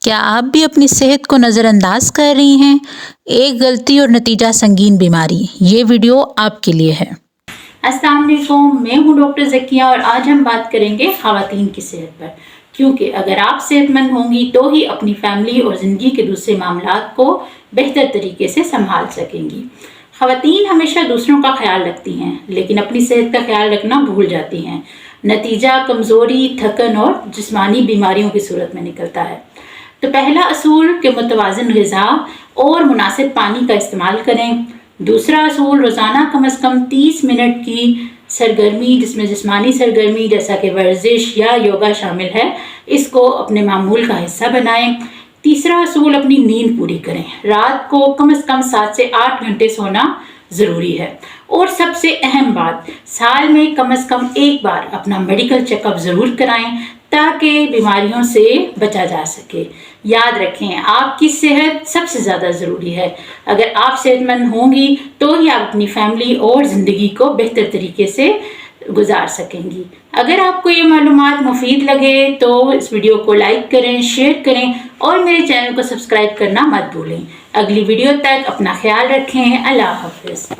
کیا آپ بھی اپنی صحت کو نظر انداز کر رہی ہیں؟ ایک غلطی اور نتیجہ سنگین بیماری۔ یہ ویڈیو آپ کے لیے ہے۔ السلام علیکم، میں ہوں ڈاکٹر ذکیہ اور آج ہم بات کریں گے خواتین کی صحت پر، کیونکہ اگر آپ صحت مند ہوں گی تو ہی اپنی فیملی اور زندگی کے دوسرے معاملات کو بہتر طریقے سے سنبھال سکیں گی۔ خواتین ہمیشہ دوسروں کا خیال رکھتی ہیں لیکن اپنی صحت کا خیال رکھنا بھول جاتی ہیں۔ نتیجہ کمزوری، تھکن اور جسمانی بیماریوں کی صورت میں نکلتا ہے۔ تو پہلا اصول کہ متوازن غذا اور مناسب پانی کا استعمال کریں۔ دوسرا اصول روزانہ کم از کم 30 منٹ کی سرگرمی، جس میں جسمانی سرگرمی جیسا کہ ورزش یا یوگا شامل ہے، اس کو اپنے معمول کا حصہ بنائیں۔ تیسرا اصول اپنی نیند پوری کریں۔ رات کو کم از کم 7 سے 8 گھنٹے سونا ضروری ہے۔ اور سب سے اہم بات، سال میں کم از کم ایک بار اپنا میڈیکل چیک اپ ضرور کرائیں تاکہ بیماریوں سے بچا جا سکے۔ یاد رکھیں، آپ کی صحت سب سے زیادہ ضروری ہے۔ اگر آپ صحت مند ہوں گی تو ہی آپ اپنی فیملی اور زندگی کو بہتر طریقے سے گزار سکیں گی۔ اگر آپ کو یہ معلومات مفید لگے تو اس ویڈیو کو لائک کریں، شیئر کریں اور میرے چینل کو سبسکرائب کرنا مت بھولیں۔ اگلی ویڈیو تک اپنا خیال رکھیں۔ اللہ حافظ۔